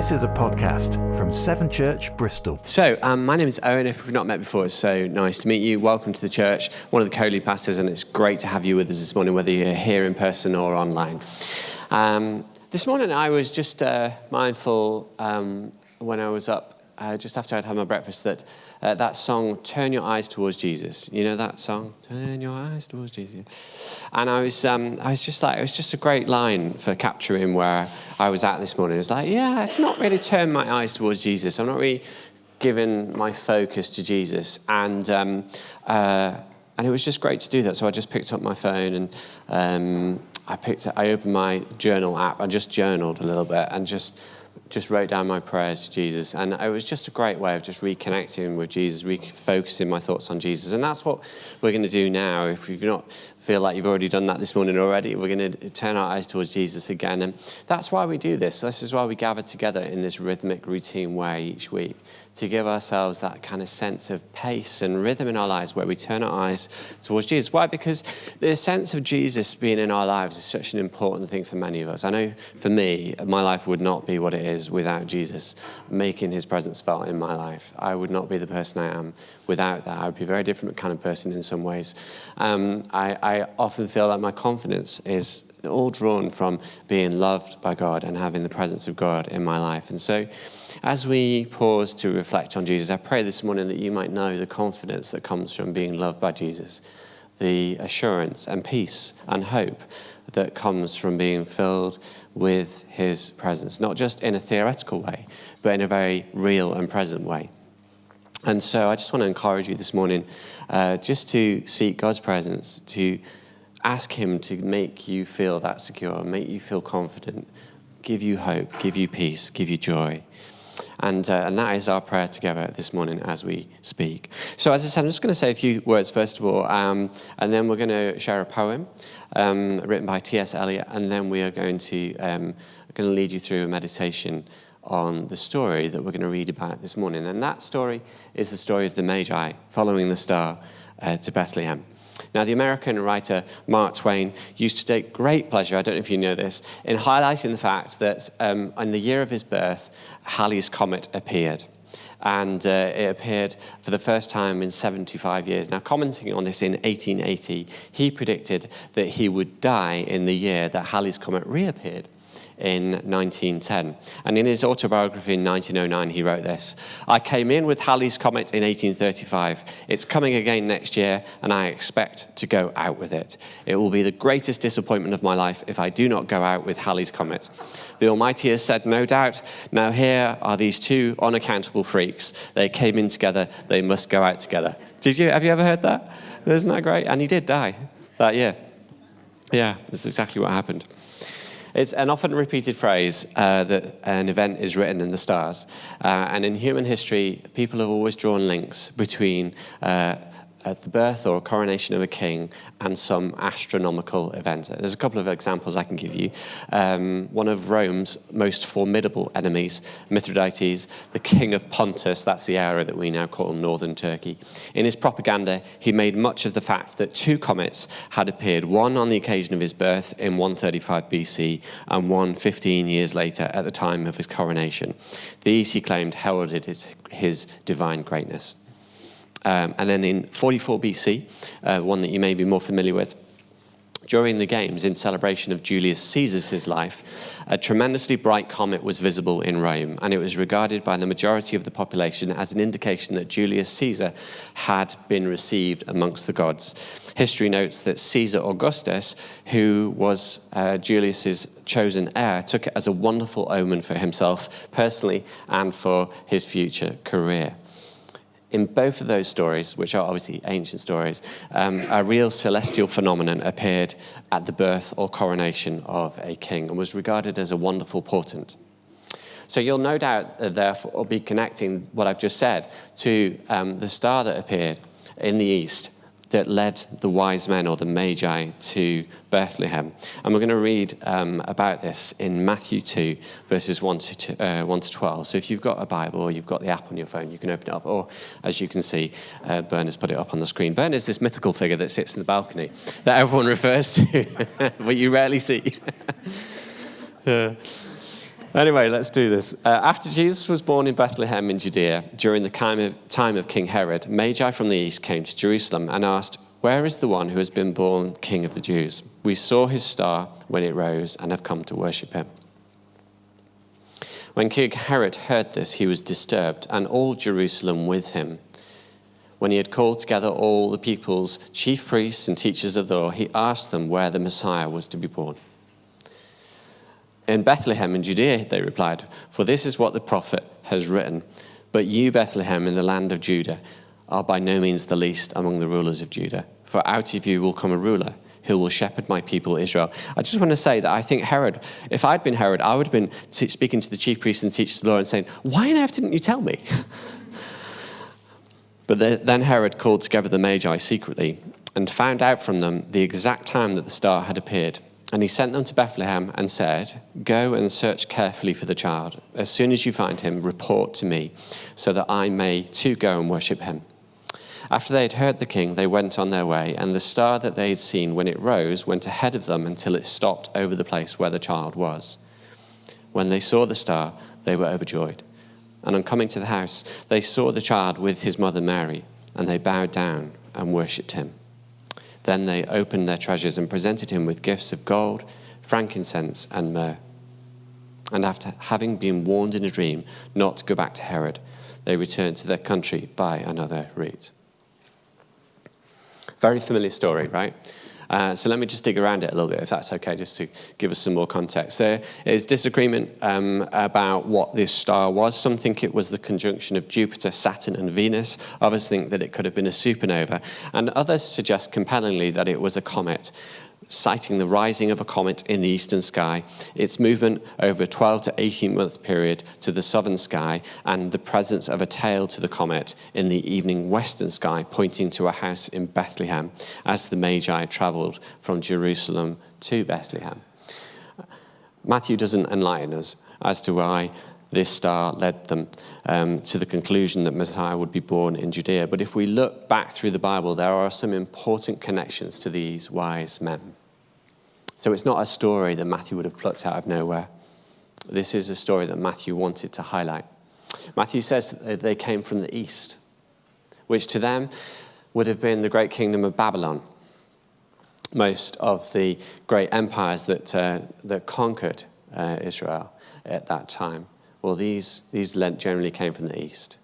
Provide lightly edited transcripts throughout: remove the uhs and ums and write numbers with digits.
This is a podcast from Seven Church, Bristol. So, my name is Owen. If we've not met before, it's so nice to meet you. Welcome to the church, one of the co-lead pastors, and it's great to have you with us this morning, whether you're here in person or online. This morning I was just mindful when I was up, just after I'd had my breakfast, that that song, Turn Your Eyes Towards Jesus. You know that song? Turn your eyes towards Jesus. And I was just like, it was just a great line for capturing where I was at this morning. It was like, yeah, I've not really turned my eyes towards Jesus. I'm not really giving my focus to Jesus. And it was just great to do that. So I just picked up my phone and I opened my journal app. I just journaled a little bit and just wrote down my prayers to Jesus. And it was just a great way of just reconnecting with Jesus, refocusing my thoughts on Jesus. And that's what we're going to do now. If you've not feel like you've already done that this morning already, we're going to turn our eyes towards Jesus again. And that's why we do this. This is why we gather together in this rhythmic, routine way each week, to give ourselves that kind of sense of pace and rhythm in our lives where we turn our eyes towards Jesus. Why? Because the sense of Jesus being in our lives is such an important thing for many of us. I know for me, my life would not be what it is without Jesus making his presence felt in my life. I would not be the person I am without that. I would be a very different kind of person in some ways. I often feel that my confidence is all drawn from being loved by God and having the presence of God in my life. And so as we pause to reflect on Jesus, I pray this morning that you might know the confidence that comes from being loved by Jesus, the assurance and peace and hope that comes from being filled with his presence, not just in a theoretical way, but in a very real and present way. And so I just want to encourage you this morning just to seek God's presence, to ask him to make you feel that secure, make you feel confident, give you hope, give you peace, give you joy. And that is our prayer together this morning as we speak. So as I said, I'm just going to say a few words first of all, and then we're going to share a poem written by TS Eliot, and then we are going to lead you through a meditation on the story that we're going to read about this morning. And that story is the story of the Magi following the star to Bethlehem. Now, the American writer Mark Twain used to take great pleasure, I don't know if you know this, in highlighting the fact that in the year of his birth, Halley's Comet appeared. And it appeared for the first time in 75 years. Now, commenting on this in 1880, he predicted that he would die in the year that Halley's Comet reappeared in 1910. And in his autobiography in 1909, he wrote this: "I came in with Halley's Comet in 1835. It's coming again next year, and I expect to go out with it. It will be the greatest disappointment of my life if I do not go out with Halley's Comet. The Almighty has said, no doubt. Now here are these two unaccountable freaks. They came in together. They must go out together." Have you ever heard that? Isn't that great? And he did die that year. Yeah, that's exactly what happened. It's an often repeated phrase that an event is written in the stars. And in human history, people have always drawn links between the birth or coronation of a king and some astronomical event. There's a couple of examples I can give you. One of Rome's most formidable enemies, Mithridates, the king of Pontus, that's the area that we now call northern Turkey. In his propaganda, he made much of the fact that two comets had appeared, one on the occasion of his birth in 135 BC and one 15 years later at the time of his coronation. These, he claimed, heralded his divine greatness. And then in 44 BC, one that you may be more familiar with, during the games in celebration of Julius Caesar's life, a tremendously bright comet was visible in Rome, and it was regarded by the majority of the population as an indication that Julius Caesar had been received amongst the gods. History notes that Caesar Augustus, who was Julius's chosen heir, took it as a wonderful omen for himself personally and for his future career. In both of those stories, which are obviously ancient stories, a real celestial phenomenon appeared at the birth or coronation of a king and was regarded as a wonderful portent. So you'll no doubt therefore be connecting what I've just said to the star that appeared in the east that led the wise men, or the Magi, to Bethlehem. And we're going to read about this in Matthew 2, verses 1 to 12. So if you've got a Bible or you've got the app on your phone, you can open it up. Or, as you can see, Bern has put it up on the screen. Bern is this mythical figure that sits in the balcony that everyone refers to, but you rarely see. Anyway, let's do this. After Jesus was born in Bethlehem in Judea, during the time of King Herod, Magi from the east came to Jerusalem and asked, "Where is the one who has been born King of the Jews? We saw his star when it rose and have come to worship him." When King Herod heard this, he was disturbed, and all Jerusalem with him. When he had called together all the people's chief priests and teachers of the law, he asked them where the Messiah was to be born. "In Bethlehem in Judea," they replied, "for this is what the prophet has written. But you, Bethlehem, in the land of Judah, are by no means the least among the rulers of Judah. For out of you will come a ruler who will shepherd my people Israel." I just want to say that I think Herod, if I'd been Herod, I would have been speaking to the chief priests and teachers of the law and saying, "Why on earth didn't you tell me?" But then Herod called together the Magi secretly and found out from them the exact time that the star had appeared. And he sent them to Bethlehem and said, "Go and search carefully for the child. As soon as you find him, report to me, so that I may too go and worship him." After they had heard the king, they went on their way, and the star that they had seen when it rose went ahead of them until it stopped over the place where the child was. When they saw the star, they were overjoyed. And on coming to the house, they saw the child with his mother Mary, and they bowed down and worshipped him. Then they opened their treasures and presented him with gifts of gold, frankincense, and myrrh. And after having been warned in a dream not to go back to Herod, they returned to their country by another route. Very familiar story, right? So let me just dig around it a little bit, if that's okay, just to give us some more context. There is disagreement about what this star was. Some think it was the conjunction of Jupiter, Saturn, and Venus. Others think that it could have been a supernova. And others suggest compellingly that it was a comet, citing the rising of a comet in the eastern sky, its movement over a 12 to 18-month period to the southern sky, and the presence of a tail to the comet in the evening western sky, pointing to a house in Bethlehem as the Magi travelled from Jerusalem to Bethlehem. Matthew doesn't enlighten us as to why this star led them to the conclusion that Messiah would be born in Judea. But if we look back through the Bible, there are some important connections to these wise men. So it's not a story that Matthew would have plucked out of nowhere. This is a story that Matthew wanted to highlight. Matthew says that they came from the east, which to them would have been the great kingdom of Babylon. Most of the great empires that conquered Israel at that time, well, these generally came from the east.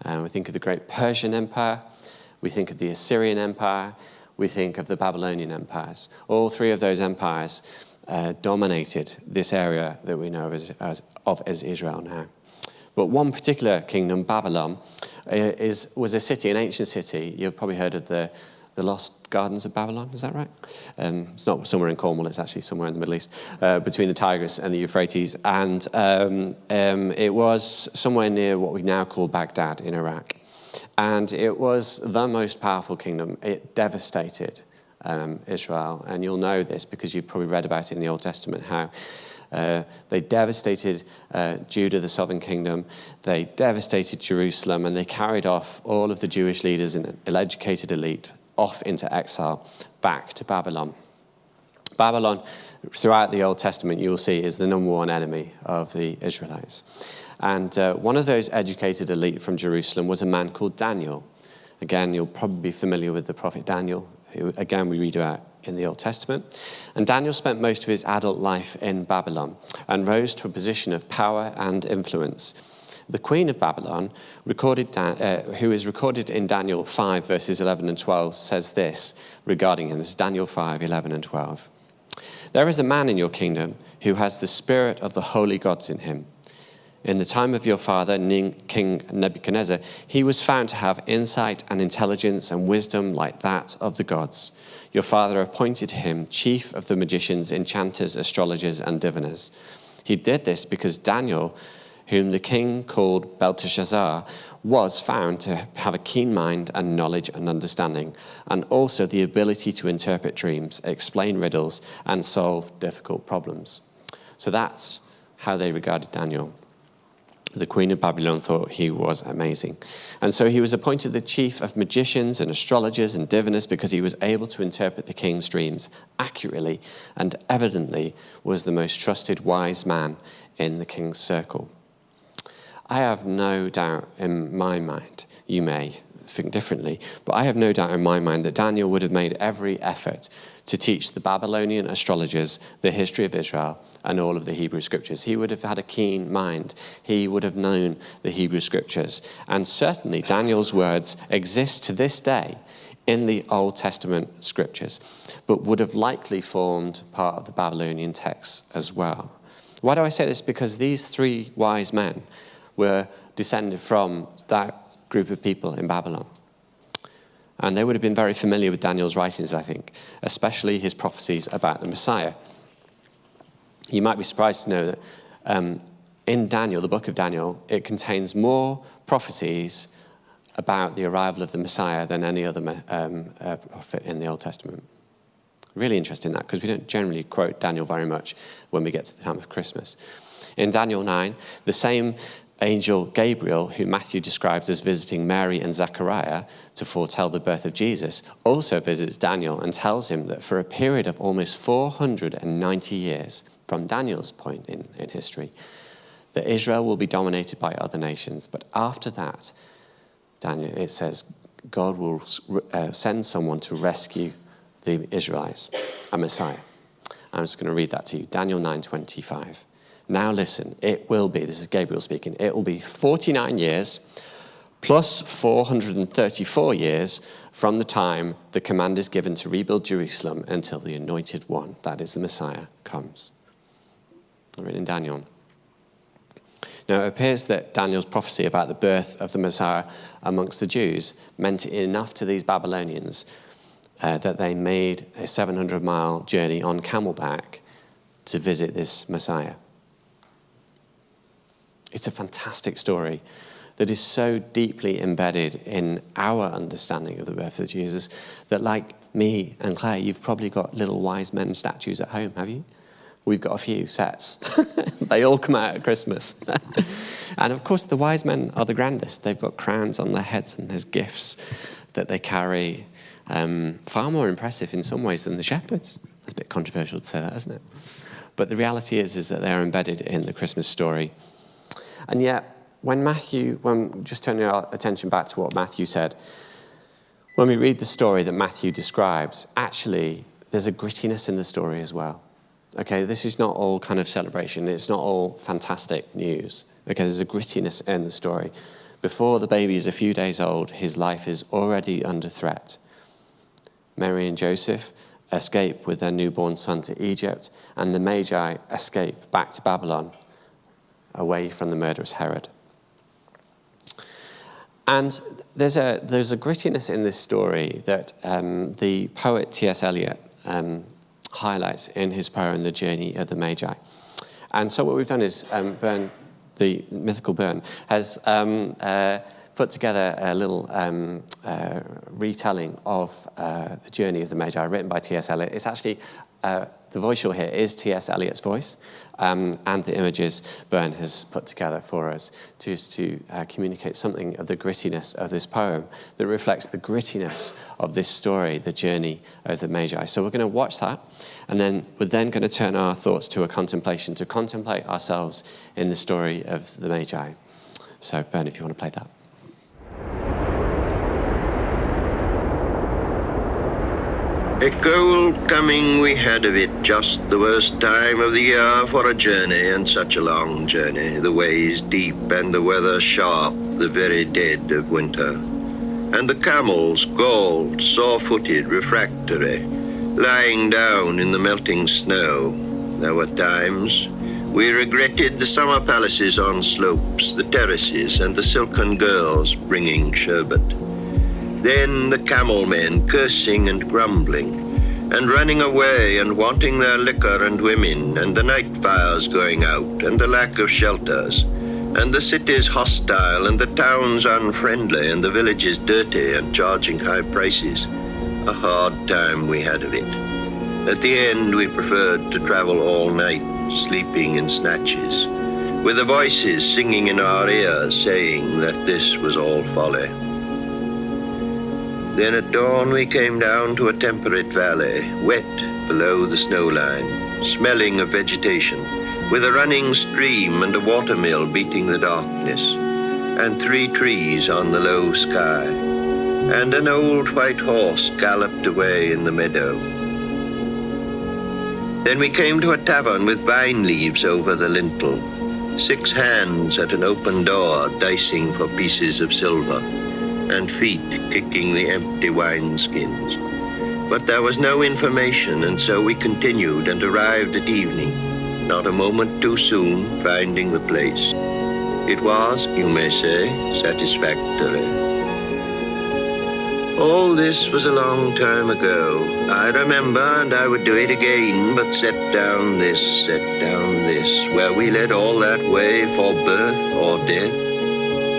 We think of the great Persian Empire, we think of the Assyrian Empire, we think of the Babylonian empires. All three of those empires dominated this area that we know of as Israel now. But one particular kingdom, Babylon, was a city, an ancient city. You've probably heard of the Lost Gardens of Babylon, is that right? It's not somewhere in Cornwall, it's actually somewhere in the Middle East, between the Tigris and the Euphrates. And it was somewhere near what we now call Baghdad in Iraq. And it was the most powerful kingdom. It devastated Israel. And you'll know this because you've probably read about it in the Old Testament, how they devastated Judah, the southern kingdom. They devastated Jerusalem, and they carried off all of the Jewish leaders and educated elite off into exile back to Babylon. Babylon, throughout the Old Testament, you will see, is the number one enemy of the Israelites. And one of those educated elite from Jerusalem was a man called Daniel. Again, you'll probably be familiar with the prophet Daniel, who, again, we read about in the Old Testament. And Daniel spent most of his adult life in Babylon and rose to a position of power and influence. The queen of Babylon, who is recorded in Daniel 5, verses 11 and 12, says this regarding him. This is Daniel 5, 11 and 12. "There is a man in your kingdom who has the spirit of the holy gods in him. In the time of your father, King Nebuchadnezzar, he was found to have insight and intelligence and wisdom like that of the gods. Your father appointed him chief of the magicians, enchanters, astrologers, and diviners. He did this because Daniel, whom the king called Belteshazzar, was found to have a keen mind and knowledge and understanding, and also the ability to interpret dreams, explain riddles, and solve difficult problems." So that's how they regarded Daniel. The queen of Babylon thought he was amazing. And so he was appointed the chief of magicians and astrologers and diviners because he was able to interpret the king's dreams accurately and evidently was the most trusted wise man in the king's circle. I have no doubt in my mind, you may think differently, but I have no doubt in my mind that Daniel would have made every effort to teach the Babylonian astrologers the history of Israel and all of the Hebrew scriptures. He would have had a keen mind. He would have known the Hebrew scriptures. And certainly Daniel's words exist to this day in the Old Testament scriptures, but would have likely formed part of the Babylonian texts as well. Why do I say this? Because these three wise men were descended from that group of people in Babylon. And they would have been very familiar with Daniel's writings, I think, especially his prophecies about the Messiah. You might be surprised to know that in Daniel, the book of Daniel, it contains more prophecies about the arrival of the Messiah than any other prophet in the Old Testament. Really interesting that, because we don't generally quote Daniel very much when we get to the time of Christmas. In Daniel 9, the same angel Gabriel, who Matthew describes as visiting Mary and Zechariah to foretell the birth of Jesus, also visits Daniel and tells him that for a period of almost 490 years, from Daniel's point in history, that Israel will be dominated by other nations. But after that, Daniel, it says, God will send someone to rescue the Israelites, a Messiah. I'm just going to read that to you. Daniel 9:25. Now listen, it will be, this is Gabriel speaking, it will be 49 years plus 434 years from the time the command is given to rebuild Jerusalem until the anointed one, that is the Messiah, comes. Written in Daniel. Now it appears that Daniel's prophecy about the birth of the Messiah amongst the Jews meant enough to these Babylonians that they made a 700-mile journey on camelback to visit this Messiah. It's a fantastic story that is so deeply embedded in our understanding of the birth of Jesus that, like me and Claire, you've probably got little wise men statues at home, have you? We've got a few sets. They all come out at Christmas. And of course, the wise men are the grandest. They've got crowns on their heads and there's gifts that they carry. Far more impressive in some ways than the shepherds. It's a bit controversial to say that, isn't it? But the reality is that they're embedded in the Christmas story. And yet, when just turning our attention back to what Matthew said, when we read the story that Matthew describes, actually, there's a grittiness in the story as well. Okay, this is not all kind of celebration. It's not all fantastic news. Okay, there's a grittiness in the story. Before the baby is a few days old, his life is already under threat. Mary and Joseph escape with their newborn son to Egypt, and the Magi escape back to Babylon, away from the murderous Herod. And there's a grittiness in this story that the poet TS Eliot highlights in his poem, The Journey of the Magi. And so what we've done is Byrne, the mythical Byrne, has put together a little retelling of The Journey of the Magi, written by T.S. Eliot. It's actually, the voice you'll hear is T.S. Eliot's voice, and the images Byrne has put together for us to communicate something of the grittiness of this poem that reflects the grittiness of this story, The Journey of the Magi. So we're going to watch that, and then we're then going to turn our thoughts to a contemplation, to contemplate ourselves in the story of the Magi. So Byrne, if you want to play that. A cold coming we had of it, just the worst time of the year for a journey, and such a long journey, the ways deep and the weather sharp, the very dead of winter. And the camels, galled, sore-footed, refractory, lying down in the melting snow. There were times we regretted the summer palaces on slopes, the terraces, and the silken girls bringing sherbet. Then the camel men cursing and grumbling, and running away and wanting their liquor and women, and the night fires going out, and the lack of shelters, and the cities hostile, and the towns unfriendly, and the villages dirty and charging high prices. A hard time we had of it. At the end we preferred to travel all night, sleeping in snatches, with the voices singing in our ears, saying that this was all folly. Then at dawn we came down to a temperate valley, wet below the snow line, smelling of vegetation, with a running stream and a watermill beating the darkness, and 3 trees on the low sky, and an old white horse galloped away in the meadow. Then we came to a tavern with vine leaves over the lintel, 6 hands at an open door dicing for pieces of silver, and feet kicking the empty wineskins. But there was no information, and so we continued and arrived at evening, not a moment too soon finding the place. It was, you may say, satisfactory. All this was a long time ago. I remember, and I would do it again, but set down this, where we led all that way for birth or death.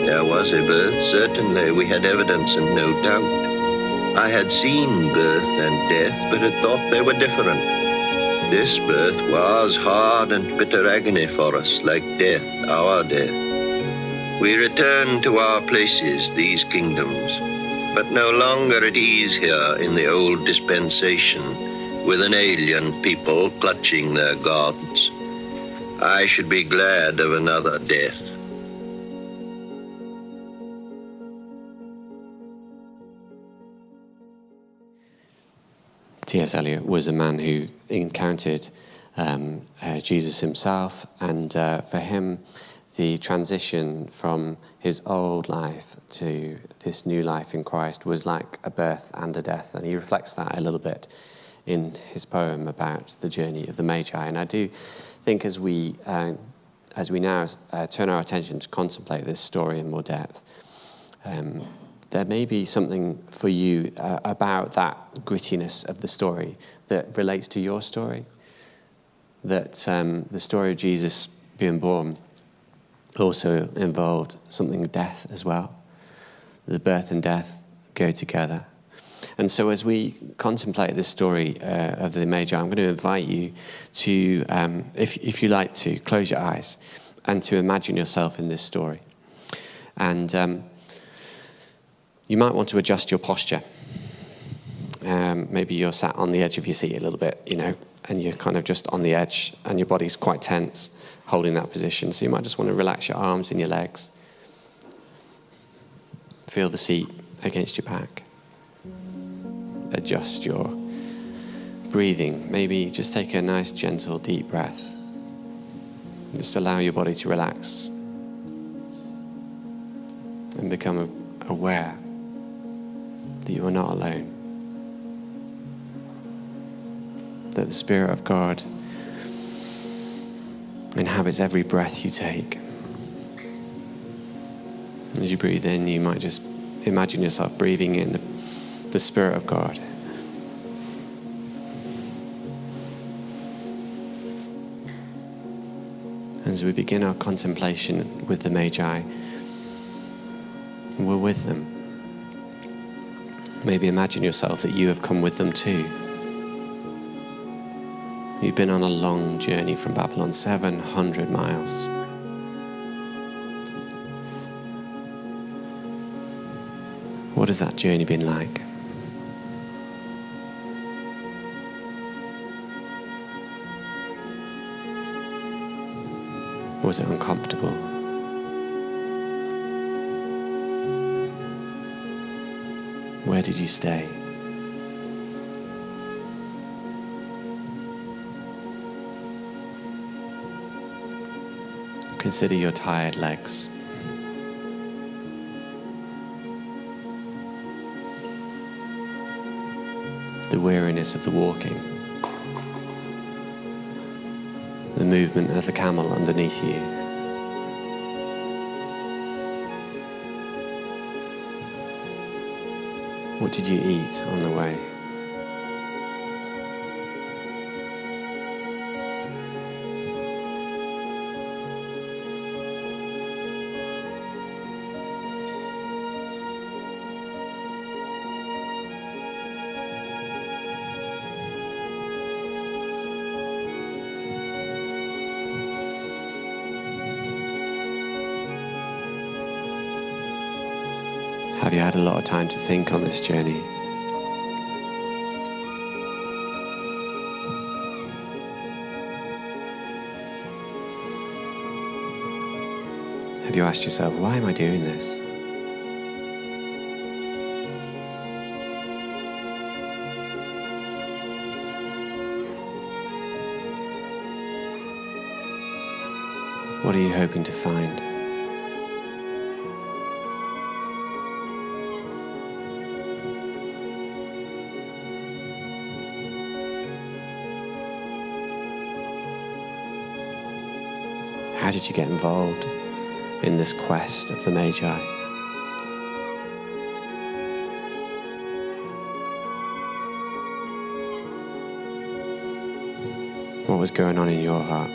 There was a birth, certainly. We had evidence and no doubt. I had seen birth and death, but had thought they were different. This birth was hard and bitter agony for us, like death, our death. We returned to our places, these kingdoms, but no longer at ease here in the old dispensation, with an alien people clutching their gods. I should be glad of another death. TS Eliot was a man who encountered Jesus himself, and for him, the transition from his old life to this new life in Christ was like a birth and a death, and he reflects that a little bit in his poem about the journey of the Magi. And I do think as we now turn our attention to contemplate this story in more depth, there may be something for you about that grittiness of the story that relates to your story, that the story of Jesus being born also involved something of death as well. The birth and death go together. And so as we contemplate this story of the Magi, I'm going to invite you to, if you like to, close your eyes and to imagine yourself in this story. And you might want to adjust your posture. Maybe you're sat on the edge of your seat a little bit, and you're kind of just on the edge and your body's quite tense, holding that position. So you might just want to relax your arms and your legs. Feel the seat against your back. Adjust your breathing. Maybe just take a nice, gentle, deep breath. Just allow your body to relax and become aware that you are not alone. That the Spirit of God inhabits every breath you take. As you breathe in, you might just imagine yourself breathing in the Spirit of God. As we begin our contemplation with the Magi, we're with them. Maybe imagine yourself that you have come with them too. You've been on a long journey from Babylon, 700 miles. What has that journey been like? Was it uncomfortable? Where did you stay? Consider your tired legs. The weariness of the walking. The movement of the camel underneath you. What did you eat on the way? Have you had a lot of time to think on this journey? Have you asked yourself, why am I doing this? What are you hoping to find? How did you get involved in this quest of the Magi? What was going on in your heart?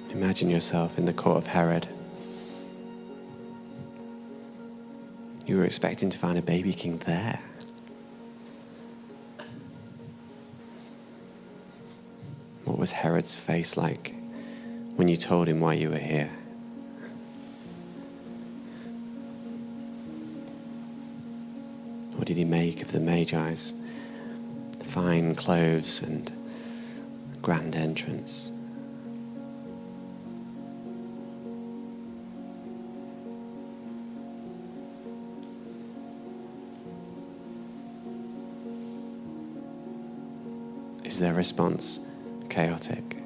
Imagine yourself in the court of Herod. You were expecting to find a baby king there. What was Herod's face like when you told him why you were here? What did he make of the Magi's fine clothes and grand entrance? Is their response chaotic?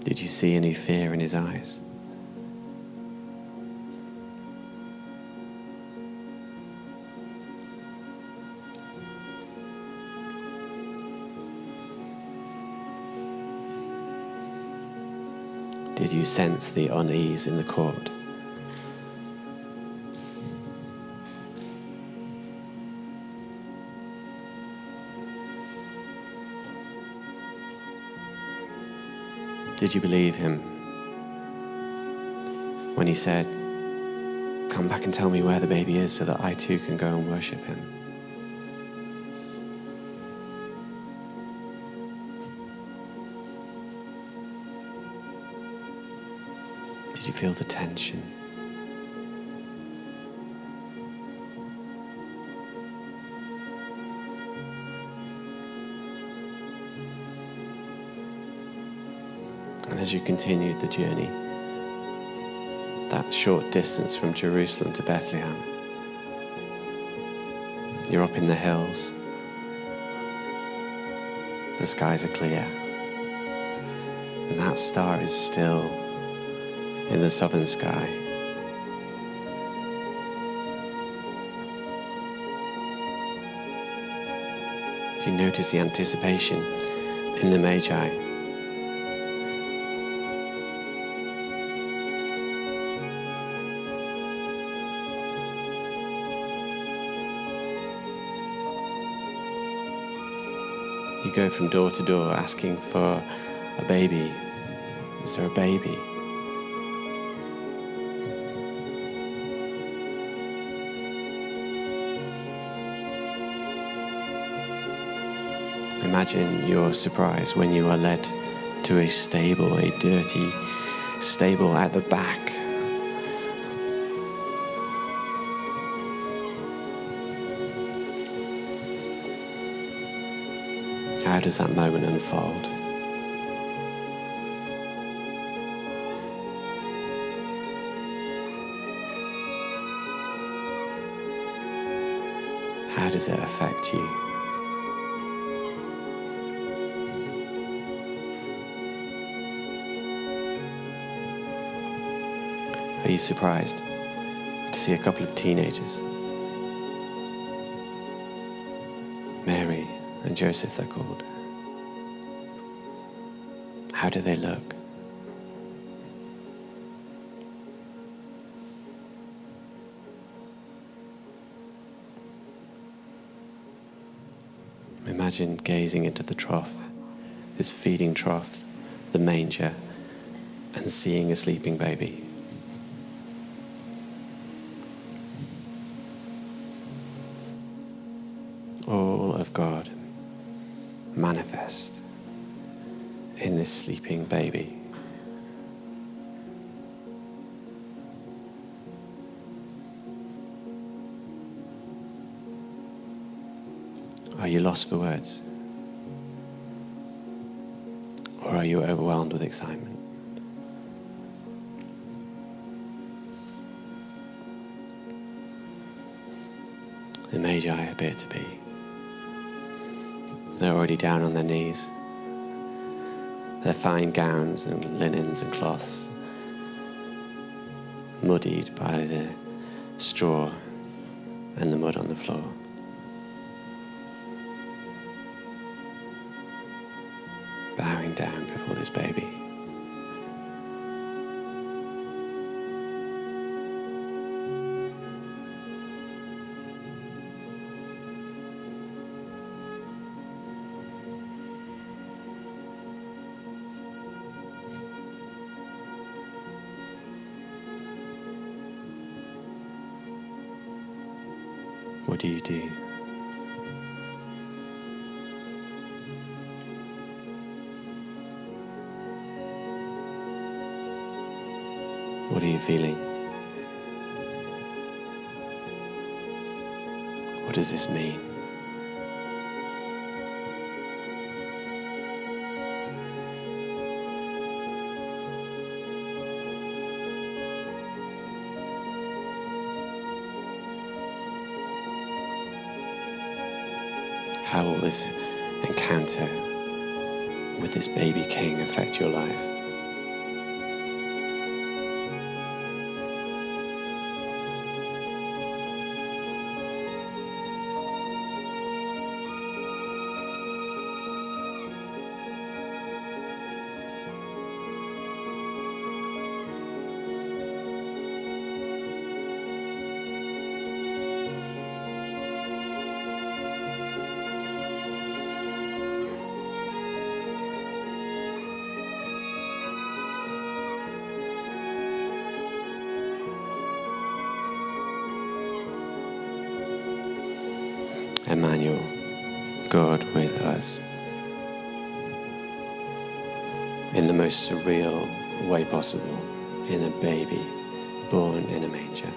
Did you see any fear in his eyes? Did you sense the unease in the court? Did you believe him when he said, "Come back and tell me where the baby is so that I too can go and worship him"? Did you feel the tension? And as you continued the journey, that short distance from Jerusalem to Bethlehem, you're up in the hills, the skies are clear, and that star is still in the southern sky. Do you notice the anticipation in the Magi? You go from door to door asking for a baby. Is there a baby? Imagine your surprise when you are led to a stable, a dirty stable at the back. How does that moment unfold? How does it affect you? Are you surprised to see a couple of teenagers? Mary and Joseph, they're called. How do they look? Imagine gazing into the trough, this feeding trough, the manger, and seeing a sleeping baby. of God manifest in this sleeping baby. Are you lost for words? Or are you overwhelmed with excitement? The Magi appear to be. They're already down on their knees. Their fine gowns and linens and cloths, muddied by the straw and the mud on the floor. Bowing down before this baby. What do you do? What are you feeling? What does this mean? How will this encounter with this baby king affect your life? Emmanuel, God with us, in the most surreal way possible, in a baby born in a manger.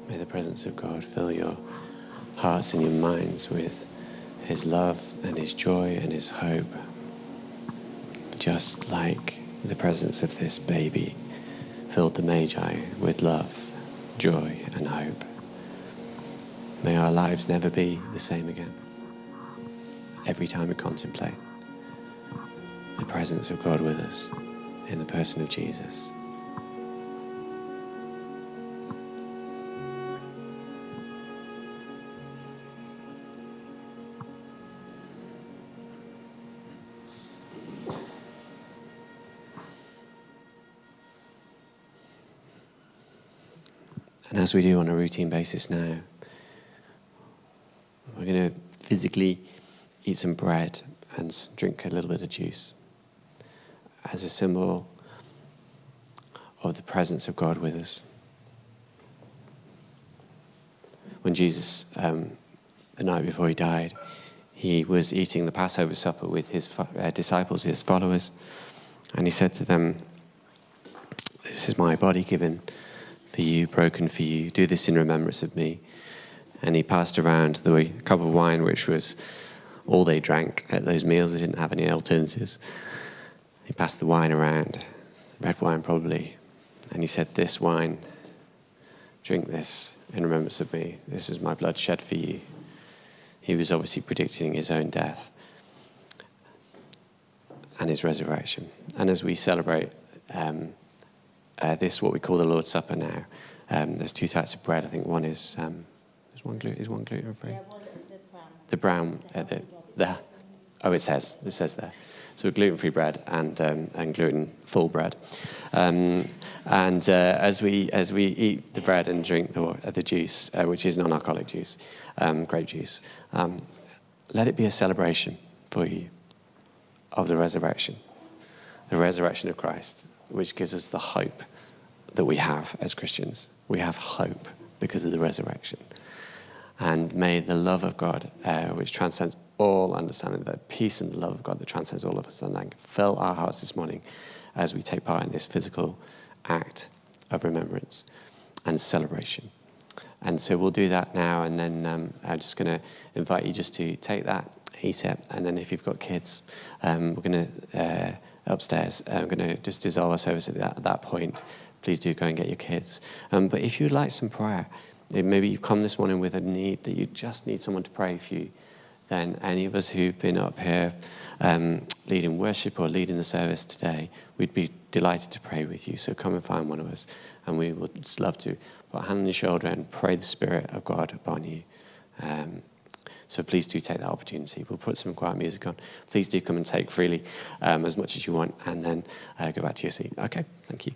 May the presence of God fill your hearts and your minds with His love and His joy and His hope, just like the presence of this baby filled the Magi with love, joy and hope. May our lives never be the same again. Every time we contemplate the presence of God with us in the person of Jesus. And as we do on a routine basis now, we're going to physically eat some bread and drink a little bit of juice as a symbol of the presence of God with us. When Jesus, the night before he died, he was eating the Passover supper with his disciples, his followers, and he said to them, "This is my body given for you, broken for you. Do this in remembrance of me." And he passed around the cup of wine, which was all they drank at those meals. They didn't have any alternatives. He passed the wine around, red wine probably, and he said, "This wine, drink this in remembrance of me. This is my blood shed for you." He was obviously predicting his own death and his resurrection. And as we celebrate this, what we call the Lord's Supper now, There's two types of bread. I think one is one gluten free. Yeah, the brown. There. Oh, it says there. So gluten-free bread and gluten-full bread. As we eat the bread and drink the juice, which is non-alcoholic juice, grape juice, let it be a celebration for you of the resurrection of Christ, which gives us the hope that we have as Christians. We have hope because of the resurrection. And may the love of God, which transcends all understanding, the peace and the love of God that transcends all of understanding, fill our hearts this morning as we take part in this physical act of remembrance and celebration. And so we'll do that now, and then I'm just going to invite you just to take that, eat it, and then if you've got kids, we're going to, upstairs, I'm going to just dissolve our service at that point. Please do go and get your kids. But if you'd like some prayer, maybe you've come this morning with a need that you just need someone to pray for you, then any of us who've been up here leading worship or leading the service today, we'd be delighted to pray with you. So come and find one of us, and we would just love to put a hand on your shoulder and pray the Spirit of God upon you. So please do take that opportunity. We'll put some quiet music on. Please do come and take freely as much as you want, and then go back to your seat. Okay, thank you.